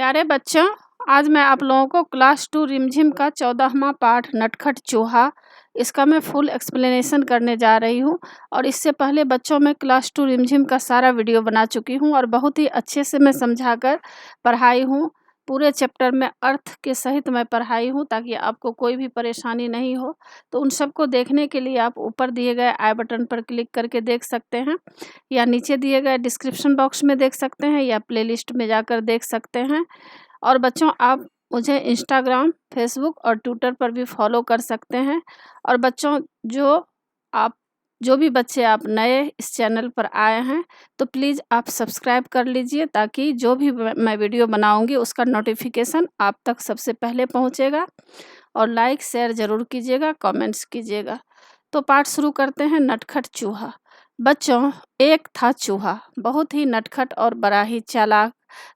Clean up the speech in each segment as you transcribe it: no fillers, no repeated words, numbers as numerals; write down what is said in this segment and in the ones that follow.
प्यारे बच्चों, आज मैं आप लोगों को क्लास 2 रिमझिम का 14वां पाठ नटखट चूहा, इसका मैं फुल एक्सप्लेनेशन करने जा रही हूँ। और इससे पहले बच्चों मैं क्लास 2 रिमझिम का सारा वीडियो बना चुकी हूँ और बहुत ही अच्छे से मैं समझाकर पढ़ाई हूँ। पूरे चैप्टर में अर्थ के सहित मैं पढ़ाई हूँ ताकि आपको कोई भी परेशानी नहीं हो। तो उन सबको देखने के लिए आप ऊपर दिए गए आई बटन पर क्लिक करके देख सकते हैं, या नीचे दिए गए डिस्क्रिप्शन बॉक्स में देख सकते हैं, या प्लेलिस्ट में जाकर देख सकते हैं। और बच्चों, आप मुझे इंस्टाग्राम, फेसबुक और ट्विटर पर भी फॉलो कर सकते हैं। और बच्चों, जो भी बच्चे आप नए इस चैनल पर आए हैं, तो प्लीज़ आप सब्सक्राइब कर लीजिए ताकि जो भी मैं वीडियो बनाऊंगी उसका नोटिफिकेशन आप तक सबसे पहले पहुंचेगा। और लाइक शेयर ज़रूर कीजिएगा, कमेंट्स कीजिएगा। तो पाठ शुरू करते हैं। नटखट चूहा। बच्चों, एक था चूहा, बहुत ही नटखट और बड़ा ही चालाक।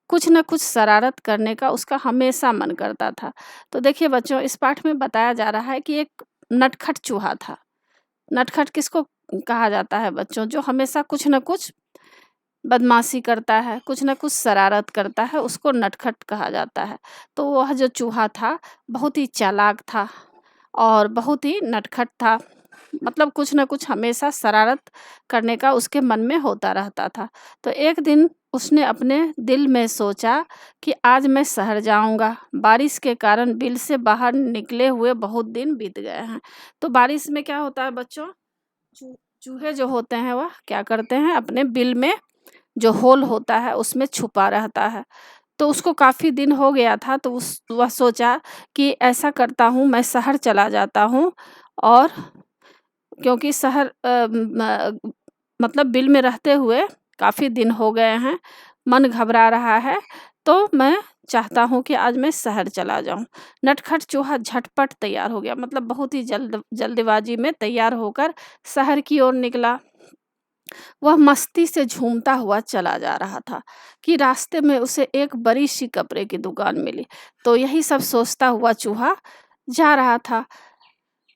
कुछ न कुछ शरारत करने का उसका हमेशा मन करता था। तो देखिए बच्चों, इस पाठ में बताया जा रहा है कि एक नटखट चूहा था। नटखट किसको कहा जाता है बच्चों? जो हमेशा कुछ न कुछ बदमाशी करता है, कुछ न कुछ शरारत करता है, उसको नटखट कहा जाता है। तो वह जो चूहा था बहुत ही चालाक था और बहुत ही नटखट था। मतलब कुछ न कुछ हमेशा शरारत करने का उसके मन में होता रहता था। तो एक दिन उसने अपने दिल में सोचा कि आज मैं शहर जाऊंगा। बारिश के कारण बिल से बाहर निकले हुए बहुत दिन बीत गए हैं। तो बारिश में क्या होता है बच्चों? चूहे जो होते हैं वह क्या करते हैं? अपने बिल में जो होल होता है उसमें छुपा रहता है। तो उसको काफ़ी दिन हो गया था, तो वह सोचा कि ऐसा करता हूँ, मैं शहर चला जाता हूँ। और क्योंकि शहर मतलब बिल में रहते हुए काफ़ी दिन हो गए हैं, मन घबरा रहा है, तो मैं चाहता हूँ कि आज मैं शहर चला जाऊँ। नटखट चूहा झटपट तैयार हो गया, मतलब बहुत ही जल्दबाजी में तैयार होकर शहर की ओर निकला। वह मस्ती से झूमता हुआ चला जा रहा था कि रास्ते में उसे एक बड़ी सी कपड़े की दुकान मिली। तो यही सब सोचता हुआ चूहा जा रहा था।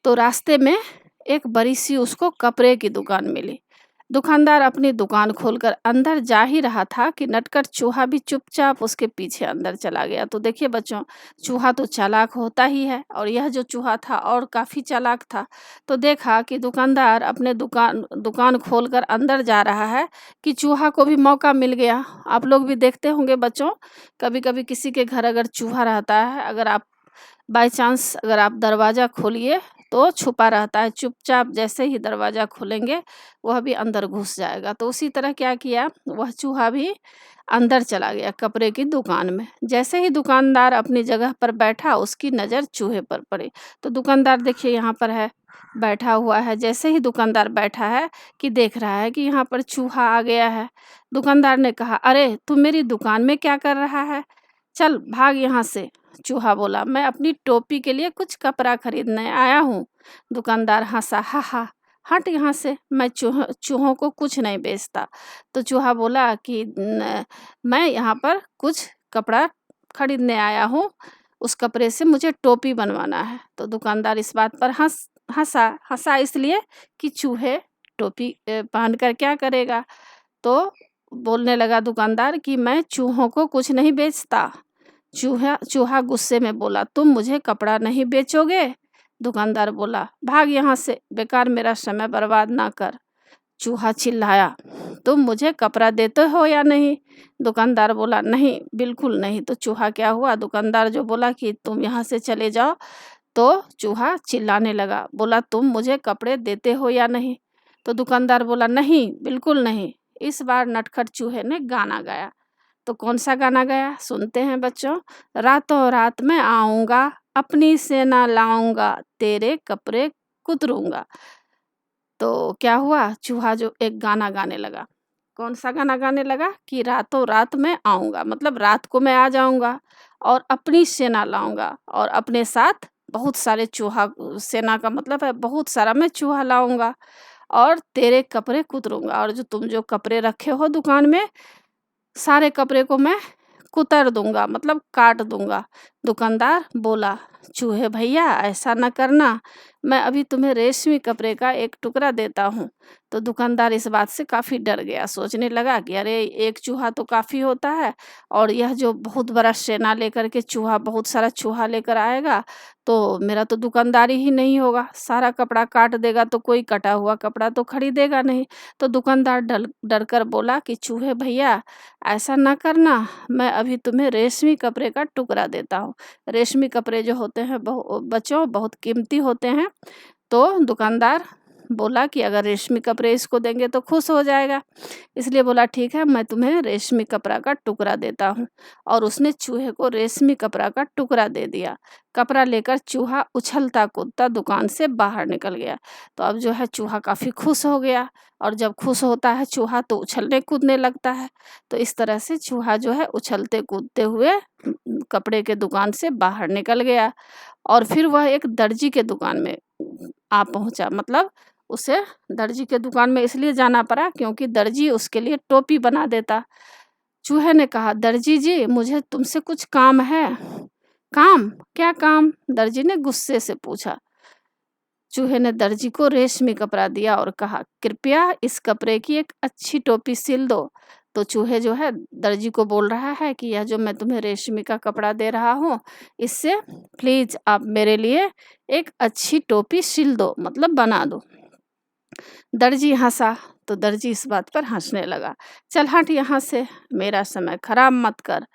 तो रास्ते में एक बड़ी सी उसको कपड़े की दुकान मिली। दुकानदार अपनी दुकान खोलकर अंदर जा ही रहा था कि नटखट चूहा भी चुपचाप उसके पीछे अंदर चला गया। तो देखिए बच्चों, चूहा तो चालाक होता ही है और यह जो चूहा था और काफ़ी चालाक था। तो देखा कि दुकानदार अपने दुकान खोलकर अंदर जा रहा है कि चूहा को भी मौका मिल गया। आप लोग भी देखते होंगे बच्चों, कभी-कभी किसी के घर अगर चूहा रहता है, अगर आप बाय चांस अगर आप दरवाज़ा खोलिए तो छुपा रहता है, चुपचाप जैसे ही दरवाज़ा खोलेंगे वह भी अंदर घुस जाएगा। तो उसी तरह क्या किया, वह चूहा भी अंदर चला गया कपड़े की दुकान में। जैसे ही दुकानदार अपनी जगह पर बैठा, उसकी नज़र चूहे पर पड़ी। तो दुकानदार देखिए यहाँ पर है, बैठा हुआ है। जैसे ही दुकानदार बैठा है कि देख रहा है कि यहाँ पर चूहा आ गया है। दुकानदार ने कहा, अरे तू मेरी दुकान में क्या कर रहा है? चल भाग यहाँ से। चूहा बोला, मैं अपनी टोपी के लिए कुछ कपड़ा खरीदने आया हूँ। दुकानदार हंसा, हा हा, हट यहाँ से, मैं चूहों को कुछ नहीं बेचता। तो चूहा बोला कि मैं यहाँ पर कुछ कपड़ा खरीदने आया हूँ, उस कपड़े से मुझे टोपी बनवाना है। तो दुकानदार इस बात पर हंसा इसलिए कि चूहे टोपी पहनकर क्या करेगा। तो बोलने लगा दुकानदार कि मैं चूहों को कुछ नहीं बेचता। चूहा गुस्से में बोला, तुम मुझे कपड़ा नहीं बेचोगे? दुकानदार बोला, भाग यहाँ से, बेकार मेरा समय बर्बाद ना कर। चूहा चिल्लाया, तुम मुझे कपड़ा देते हो या नहीं? दुकानदार बोला, नहीं, बिल्कुल नहीं। तो चूहा क्या हुआ, दुकानदार जो बोला कि तुम यहाँ से चले जाओ, तो चूहा चिल्लाने लगा, बोला, तुम मुझे कपड़े देते हो या नहीं? तो दुकानदार बोला, नहीं, बिल्कुल नहीं। इस बार नटखट चूहे ने गाना गाया। तो कौन सा गाना गाया, सुनते हैं बच्चों। रातों रात मैं आऊँगा, अपनी सेना लाऊँगा, तेरे कपड़े कुतरूँगा। तो क्या हुआ, चूहा जो एक गाना गाने लगा। कौन सा गाना गाने लगा कि रातों रात मैं आऊँगा, मतलब रात को मैं आ जाऊँगा और अपनी सेना लाऊँगा और अपने साथ बहुत सारे चूहा, सेना का मतलब है बहुत सारा मैं चूहा लाऊँगा और तेरे कपड़े कुतरूँगा। और जो तुम जो कपड़े रखे हो दुकान में, सारे कपड़े को मैं कुतर दूँगा, मतलब काट दूँगा। दुकानदार बोला, चूहे भैया ऐसा न करना, मैं अभी तुम्हें रेशमी कपड़े का एक टुकड़ा देता हूँ। तो दुकानदार इस बात से काफ़ी डर गया, सोचने लगा कि अरे एक चूहा तो काफ़ी होता है और यह जो बहुत बड़ा सेना लेकर के चूहा बहुत सारा चूहा लेकर आएगा तो मेरा तो दुकानदारी ही नहीं होगा, सारा कपड़ा काट देगा तो कोई कटा हुआ कपड़ा तो खरीदेगा नहीं। तो दुकानदार डर कर बोला कि चूहे भैया ऐसा ना करना, मैं अभी तुम्हें रेशमी कपड़े का टुकड़ा देता हूँ। रेशमी कपड़े जो होते हैं बच्चों बहुत कीमती होते हैं। तो दुकानदार बोला कि अगर रेशमी कपड़े इसको देंगे तो खुश हो जाएगा, इसलिए बोला ठीक है मैं तुम्हें रेशमी कपड़ा का टुकड़ा देता हूँ। और उसने चूहे को रेशमी कपड़ा का टुकड़ा दे दिया। कपड़ा लेकर चूहा उछलता कूदता दुकान से बाहर निकल गया। तो अब जो है चूहा काफ़ी खुश हो गया और जब खुश होता है चूहा तो उछलने कूदने लगता है। तो इस तरह से चूहा जो है उछलते कूदते हुए कपड़े के दुकान से बाहर निकल गया और फिर वह एक दर्जी के दुकान में आ पहुंचा। मतलब उसे दर्जी के दुकान में इसलिए जाना पड़ा क्योंकि दर्जी उसके लिए टोपी बना देता। चूहे ने कहा, दर्जी जी मुझे तुमसे कुछ काम है। काम? क्या काम? दर्जी ने गुस्से से पूछा। चूहे ने दर्जी को रेशमी कपड़ा दिया और कहा, कृपया इस कपड़े की एक अच्छी टोपी सिल दो। तो चूहे जो है दर्जी को बोल रहा है कि यह जो मैं तुम्हें रेशमी का कपड़ा दे रहा हूँ इससे प्लीज आप मेरे लिए एक अच्छी टोपी सिल दो, मतलब बना दो। दर्जी हंसा तो दर्जी इस बात पर हंसने लगा। चल हट यहाँ से, मेरा समय खराब मत कर,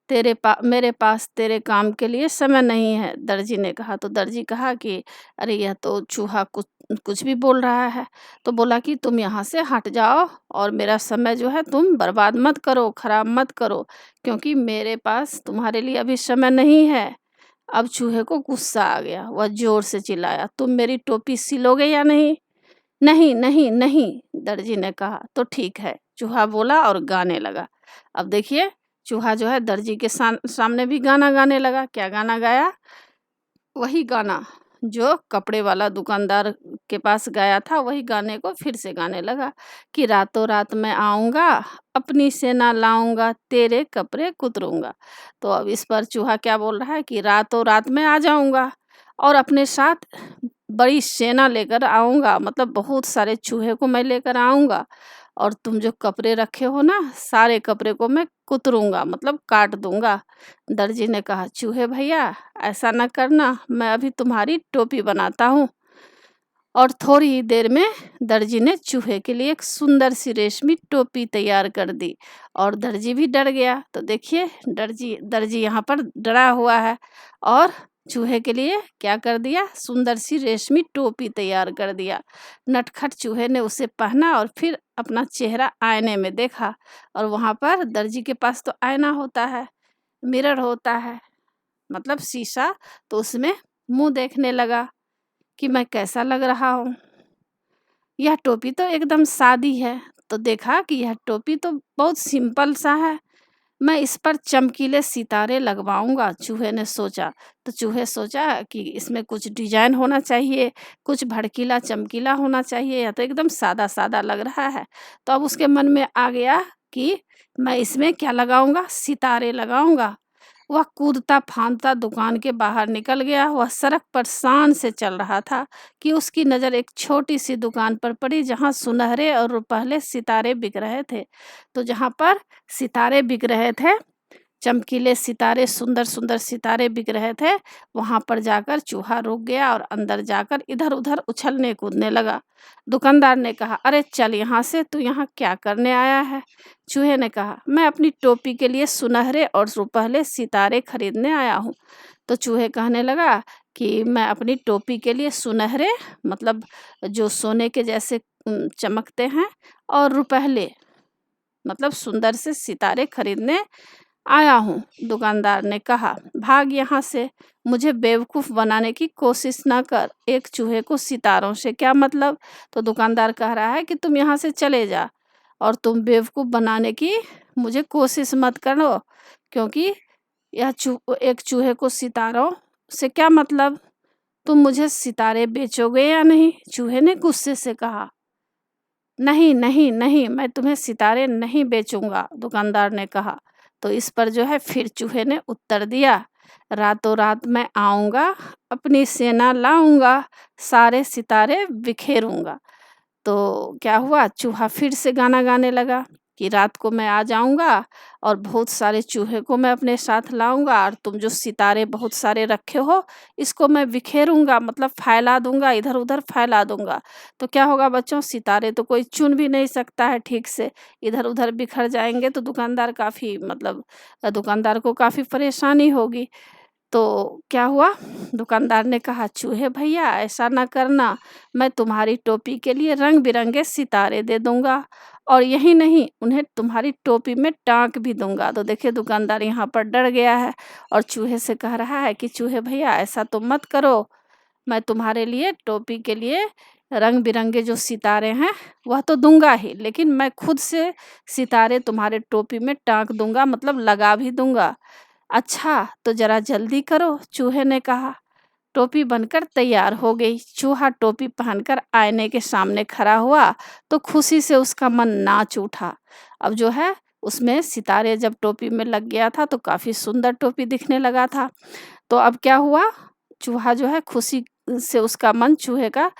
मेरे पास तेरे काम के लिए समय नहीं है, दर्जी ने कहा। तो दर्जी कहा कि अरे यह तो चूहा कुछ कुछ भी बोल रहा है। तो बोला कि तुम यहाँ से हट जाओ और मेरा समय जो है तुम बर्बाद मत करो, खराब मत करो, क्योंकि मेरे पास तुम्हारे लिए अभी समय नहीं है। अब चूहे को गुस्सा आ गया, वह जोर से चिल्लाया, तुम मेरी टोपी सिलोगे या नहीं? नहीं नहीं नहीं, दर्जी ने कहा। तो ठीक है, चूहा बोला और गाने लगा। अब देखिए चूहा जो है दर्जी के सामने भी गाना गाने लगा। क्या गाना गाया? वही गाना जो कपड़े वाला दुकानदार के पास गाया था, वही गाने को फिर से गाने लगा कि रातों रात मैं आऊँगा, अपनी सेना लाऊँगा, तेरे कपड़े कुतरूँगा। तो अब इस पर चूहा क्या बोल रहा है कि रातों रात मैं आ जाऊँगा और अपने साथ बड़ी सेना लेकर आऊँगा, मतलब बहुत सारे चूहे को मैं लेकर आऊँगा और तुम जो कपड़े रखे हो ना, सारे कपड़े को मैं कुतरूँगा, मतलब काट दूँगा। दर्जी ने कहा, चूहे भैया ऐसा ना करना, मैं अभी तुम्हारी टोपी बनाता हूँ। और थोड़ी ही देर में दर्जी ने चूहे के लिए एक सुंदर सी रेशमी टोपी तैयार कर दी और दर्जी भी डर गया। तो देखिए दर्जी यहाँ पर डरा हुआ है और चूहे के लिए क्या कर दिया? सुंदर सी रेशमी टोपी तैयार कर दिया। नटखट चूहे ने उसे पहना और फिर अपना चेहरा आईने में देखा और वहाँ पर दर्जी के पास तो आईना होता है, मिरर होता है, मतलब शीशा। तो उसमें मुंह देखने लगा कि मैं कैसा लग रहा हूँ। यह टोपी तो एकदम सादी है। तो देखा कि यह टोपी तो बहुत सिंपल सा है, मैं इस पर चमकीले सितारे लगवाऊंगा, चूहे ने सोचा। तो चूहे सोचा कि इसमें कुछ डिजाइन होना चाहिए, कुछ भड़कीला चमकीला होना चाहिए, या तो एकदम सादा सादा लग रहा है। तो अब उसके मन में आ गया कि मैं इसमें क्या लगाऊंगा? सितारे लगाऊंगा। वह कूदता फांदता दुकान के बाहर निकल गया। वह सड़क पर शान से चल रहा था कि उसकी नज़र एक छोटी सी दुकान पर पड़ी जहां सुनहरे और रुपहले सितारे बिक रहे थे। तो जहां पर सितारे बिक रहे थे, चमकीले सितारे, सुंदर सुंदर सितारे बिक रहे थे, वहां पर जाकर चूहा रुक गया और अंदर जाकर इधर उधर उछलने कूदने लगा। दुकानदार ने कहा, अरे चल यहाँ से, तू यहाँ क्या करने आया है? चूहे ने कहा, मैं अपनी टोपी के लिए सुनहरे और रुपहले सितारे खरीदने आया हूँ। तो चूहे कहने लगा कि मैं अपनी टोपी के लिए सुनहरे, मतलब जो सोने के जैसे चमकते हैं, और रुपहले मतलब सुंदर से सितारे खरीदने आया हूँ। दुकानदार ने कहा, भाग यहाँ से, मुझे बेवकूफ़ बनाने की कोशिश ना कर, एक चूहे को सितारों से क्या मतलब? तो दुकानदार कह रहा है कि तुम यहाँ से चले जा और तुम बेवकूफ़ बनाने की मुझे कोशिश मत करो, क्योंकि एक चूहे को सितारों से क्या मतलब? तुम मुझे सितारे बेचोगे या नहीं? चूहे ने गुस्से से कहा। नहीं नहीं नहीं, मैं तुम्हें सितारे नहीं बेचूंगा, दुकानदार ने कहा। तो इस पर जो है फिर चूहे ने उत्तर दिया रातों रात मैं आऊँगा, अपनी सेना लाऊँगा, सारे सितारे बिखेरूँगा। तो क्या हुआ, चूहा फिर से गाना गाने लगा कि रात को मैं आ जाऊँगा और बहुत सारे चूहे को मैं अपने साथ लाऊँगा और तुम जो सितारे बहुत सारे रखे हो, इसको मैं बिखेरूँगा, मतलब फैला दूँगा, इधर-उधर फैला दूँगा। तो क्या होगा बच्चों, सितारे तो कोई चुन भी नहीं सकता है ठीक से, इधर-उधर बिखर जाएँगे तो दुकानदार काफ़ी मतलब दुकानदार को काफ़ी परेशानी होगी। तो क्या हुआ, दुकानदार ने कहा, चूहे भैया ऐसा ना करना, मैं तुम्हारी टोपी के लिए रंग-बिरंगे सितारे दे दूँगा और यही नहीं, उन्हें तुम्हारी टोपी में टाँक भी दूँगा। तो देखिए दुकानदार यहाँ पर डर गया है और चूहे से कह रहा है कि चूहे भैया ऐसा तो मत करो, मैं तुम्हारे लिए टोपी के लिए रंग-बिरंगे जो सितारे हैं वह तो दूँगा ही, लेकिन मैं खुद से सितारे तुम्हारे टोपी में टाँक दूँगा, मतलब लगा भी दूँगा। अच्छा, तो ज़रा जल्दी करो, चूहे ने कहा। टोपी बनकर तैयार हो गई। चूहा टोपी पहनकर आईने के सामने खड़ा हुआ, तो खुशी से उसका मन नाच उठा। अब जो है, उसमें सितारे जब टोपी में लग गया था, तो काफ़ी सुंदर टोपी दिखने लगा था। तो अब क्या हुआ, चूहा जो है खुशी से उसका मन चूहे का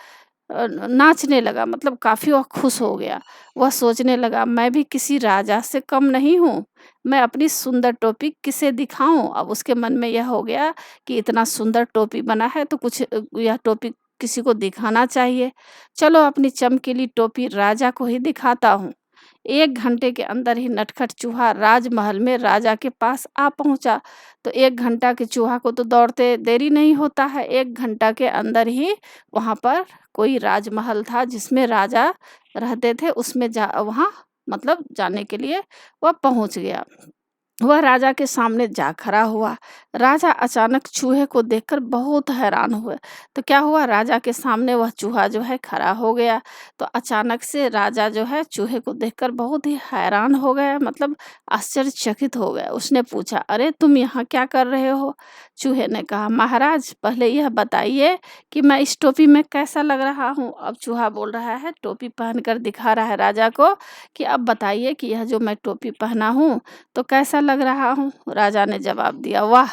नाचने लगा, मतलब काफ़ी वह खुश हो गया। वह सोचने लगा, मैं भी किसी राजा से कम नहीं हूँ, मैं अपनी सुंदर टोपी किसे दिखाऊँ? अब उसके मन में यह हो गया कि इतना सुंदर टोपी बना है तो कुछ यह टोपी किसी को दिखाना चाहिए। चलो अपनी चमकीली टोपी राजा को ही दिखाता हूँ। 1 घंटे के अंदर ही नटखट चूहा राजमहल में राजा के पास आ पहुँचा। तो 1 घंटा के चूहा को तो दौड़ते देरी नहीं होता है, 1 घंटा के अंदर ही वहाँ पर कोई राजमहल था जिसमें राजा रहते थे, उसमें जा वहाँ मतलब जाने के लिए वह पहुँच गया। वह राजा के सामने जा खड़ा हुआ। राजा अचानक चूहे को देखकर बहुत हैरान हुए। तो क्या हुआ, राजा के सामने वह चूहा जो है खड़ा हो गया। तो अचानक से राजा जो है चूहे को देखकर बहुत ही हैरान हो गए, मतलब आश्चर्यचकित हो गए। उसने पूछा, अरे तुम यहाँ क्या कर रहे हो? चूहे ने कहा, महाराज पहले यह बताइए कि मैं इस टोपी में कैसा लग रहा हूँ? अब चूहा बोल रहा है, टोपी पहनकर दिखा रहा है राजा को कि अब बताइए कि यह जो मैं टोपी पहना हूँ तो कैसा लग रहा हूँ? राजा ने जवाब दिया, वाह!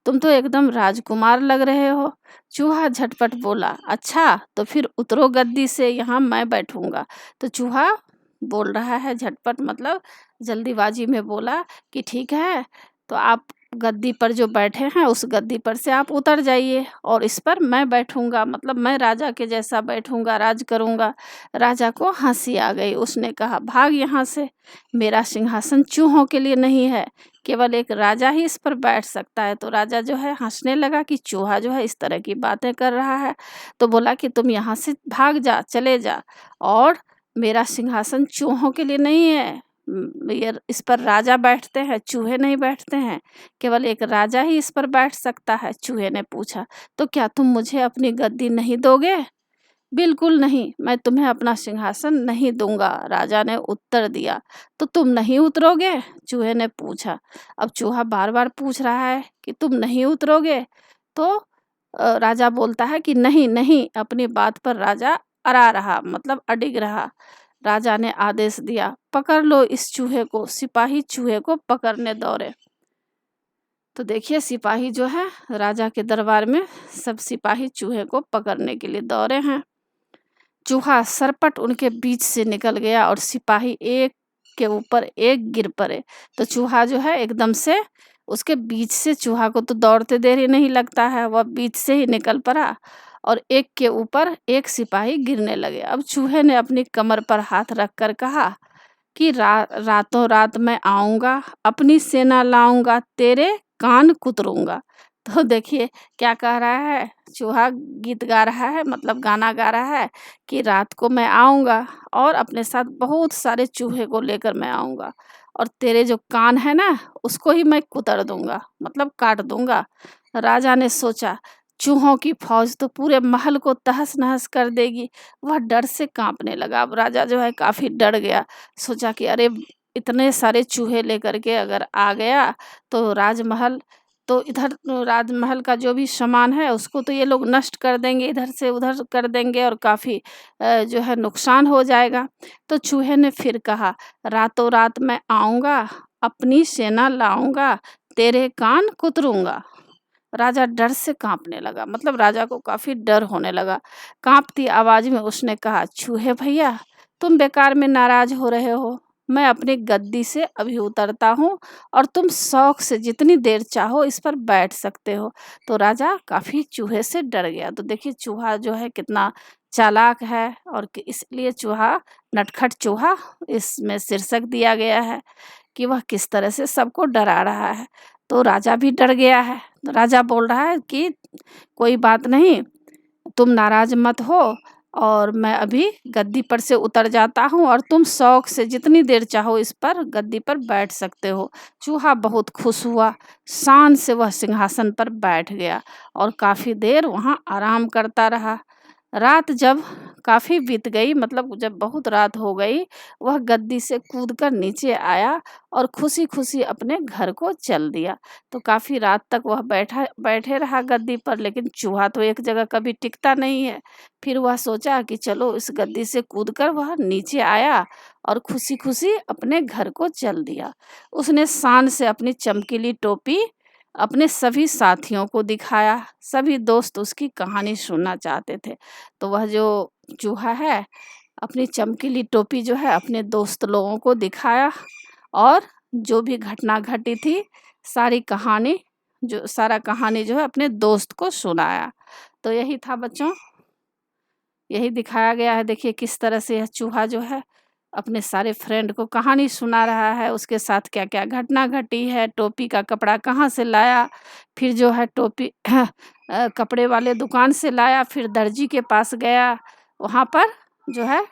तुम तो एकदम राजकुमार लग रहे हो। चूहा झटपट बोला, अच्छा तो फिर उतरो गद्दी से, यहाँ मैं बैठूँगा। तो चूहा बोल रहा है झटपट, मतलब जल्दीबाजी में बोला कि ठीक है, तो आप गद्दी पर जो बैठे हैं उस गद्दी पर से आप उतर जाइए और इस पर मैं बैठूँगा, मतलब मैं राजा के जैसा बैठूँगा, राज करूँगा। राजा को हँसी आ गई। उसने कहा, भाग यहाँ से, मेरा सिंहासन चूहों के लिए नहीं है, केवल एक राजा ही इस पर बैठ सकता है। तो राजा जो है हँसने लगा कि चूहा जो है इस तरह की बातें कर रहा है। तो बोला कि तुम यहाँ से भाग जा, चले जा, और मेरा सिंहासन चूहों के लिए नहीं है। ये इस पर राजा बैठते हैं, चूहे नहीं बैठते हैं, केवल एक राजा ही इस पर बैठ सकता है। चूहे ने पूछा, तो क्या तुम मुझे अपनी गद्दी नहीं दोगे? बिल्कुल नहीं, मैं तुम्हें अपना सिंहासन नहीं दूँगा, राजा ने उत्तर दिया। तो तुम नहीं उतरोगे? चूहे ने पूछा। अब चूहा बार-बार पूछ रहा है कि तुम नहीं उतरोगे? तो राजा बोलता है कि नहीं, नहीं, अपनी बात पर राजा अड़ा रहा, मतलब अडिग रहा। राजा ने आदेश दिया, पकड़ लो इस चूहे को। सिपाही चूहे को पकड़ने दौड़े। तो देखिए सिपाही जो है राजा के दरबार में सब सिपाही चूहे को पकड़ने के लिए दौड़े हैं। चूहा सरपट उनके बीच से निकल गया और सिपाही एक के ऊपर एक गिर पड़े। तो चूहा जो है एकदम से उसके बीच से, चूहा को तो दौड़ते देर ही नहीं लगता है, वह बीच से ही निकल पड़ा और एक के ऊपर एक सिपाही गिरने लगे। अब चूहे ने अपनी कमर पर हाथ रखकर कहा कि रातों रात मैं आऊँगा, अपनी सेना लाऊँगा, तेरे कान कुतरूँगा। तो देखिए क्या कह रहा है, चूहा गीत गा रहा है, मतलब गाना गा रहा है कि रात को मैं आऊँगा और अपने साथ बहुत सारे चूहे को लेकर मैं आऊँगा और तेरे जो कान है ना, उसको ही मैं कुतर दूँगा, मतलब काट दूँगा। राजा ने सोचा, चूहों की फौज तो पूरे महल को तहस-नहस कर देगी। वह डर से काँपने लगा। अब राजा जो है काफ़ी डर गया। सोचा कि अरे! इतने सारे चूहे लेकर के अगर आ गया तो राजमहल, तो इधर राजमहल का जो भी सामान है उसको तो ये लोग नष्ट कर देंगे, इधर से उधर कर देंगे और काफ़ी जो है नुकसान हो जाएगा। तो चूहे ने फिर कहा, रातों रात मैं आऊँगा, अपनी सेना लाऊँगा, तेरे कान कुतरूँगा। राजा डर से काँपने लगा, मतलब राजा को काफ़ी डर होने लगा। काँपती आवाज़ में उसने कहा, चूहे भैया, तुम बेकार में नाराज़ हो रहे हो। मैं अपनी गद्दी से अभी उतरता हूँ और तुम शौक से जितनी देर चाहो इस पर बैठ सकते हो। तो राजा काफ़ी चूहे से डर गया। तो देखिए चूहा जो है कितना चालाक है, और इसलिए चूहा, नटखट चूहा, इसमें शीर्षक दिया गया है कि वह किस तरह से सबको डरा रहा है। तो राजा भी डर गया है। तो राजा बोल रहा है कि कोई बात नहीं, तुम नाराज़ मत हो, और मैं अभी गद्दी पर से उतर जाता हूँ और तुम शौक से जितनी देर चाहो इस पर गद्दी पर बैठ सकते हो। चूहा बहुत खुश हुआ, शान से वह सिंहासन पर बैठ गया और काफ़ी देर वहाँ आराम करता रहा। रात जब काफ़ी बीत गई, मतलब जब बहुत रात हो गई, वह गद्दी से कूदकर नीचे आया और खुशी-खुशी अपने घर को चल दिया। तो काफ़ी रात तक वह बैठे रहा गद्दी पर, लेकिन चूहा तो एक जगह कभी टिकता नहीं है। फिर वह सोचा कि चलो इस गद्दी से कूदकर वह नीचे आया और खुशी-खुशी अपने घर को चल दिया। उसने शान से अपनी चमकीली टोपी अपने सभी साथियों को दिखाया। सभी दोस्त उसकी कहानी सुनना चाहते थे। तो वह जो चूहा है, अपनी चमकीली टोपी जो है अपने दोस्त लोगों को दिखाया, और जो भी घटना घटी थी, सारा कहानी जो है अपने दोस्त को सुनाया। तो यही था बच्चों, यही दिखाया गया है। देखिए किस तरह से यह चूहा जो है अपने सारे फ्रेंड को कहानी सुना रहा है, उसके साथ क्या-क्या घटना घटी है, टोपी का कपड़ा कहाँ से लाया, फिर जो है टोपी कपड़े वाले दुकान से लाया, फिर दर्जी के पास गया, वहाँ पर जो है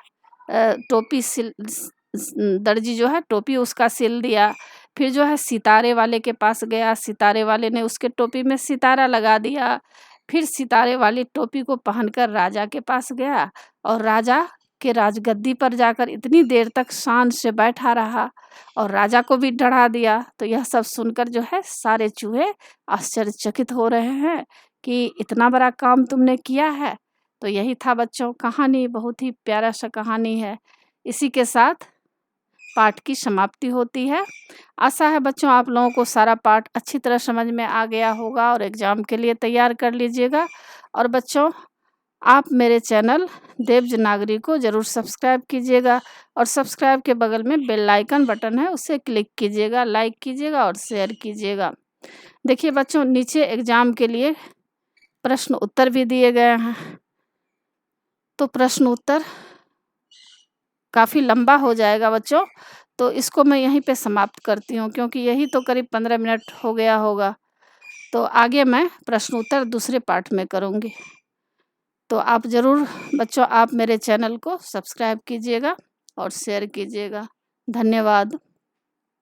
टोपी दर्जी जो है टोपी उसका सिल दिया। फिर जो है सितारे वाले के पास गया, सितारे वाले ने उसके टोपी में सितारा लगा दिया। फिर सितारे वाली टोपी को पहनकर राजा के पास गया और राजा के राजगद्दी पर जाकर इतनी देर तक शान से बैठा रहा और राजा को भी डरा दिया। तो यह सब सुनकर जो है सारे चूहे आश्चर्यचकित हो रहे हैं कि इतना बड़ा काम तुमने किया है। तो यही था बच्चों कहानी, बहुत ही प्यारा सा कहानी है। इसी के साथ पाठ की समाप्ति होती है। आशा है बच्चों आप लोगों को सारा पाठ अच्छी तरह समझ में आ गया होगा और एग्ज़ाम के लिए तैयार कर लीजिएगा। और बच्चों आप मेरे चैनल देवज नागरी को ज़रूर सब्सक्राइब कीजिएगा, और सब्सक्राइब के बगल में बेल आइकन बटन है, उसे क्लिक कीजिएगा, लाइक कीजिएगा और शेयर कीजिएगा। देखिए बच्चों नीचे एग्ज़ाम के लिए प्रश्न उत्तर भी दिए गए हैं। तो प्रश्न उत्तर काफ़ी लंबा हो जाएगा बच्चों, तो इसको मैं यहीं पे समाप्त करती हूँ, क्योंकि यही तो करीब 15 मिनट हो गया होगा। तो आगे मैं प्रश्न उत्तर दूसरे पार्ट में करूँगी। तो आप ज़रूर बच्चों आप मेरे चैनल को सब्सक्राइब कीजिएगा और शेयर कीजिएगा। धन्यवाद।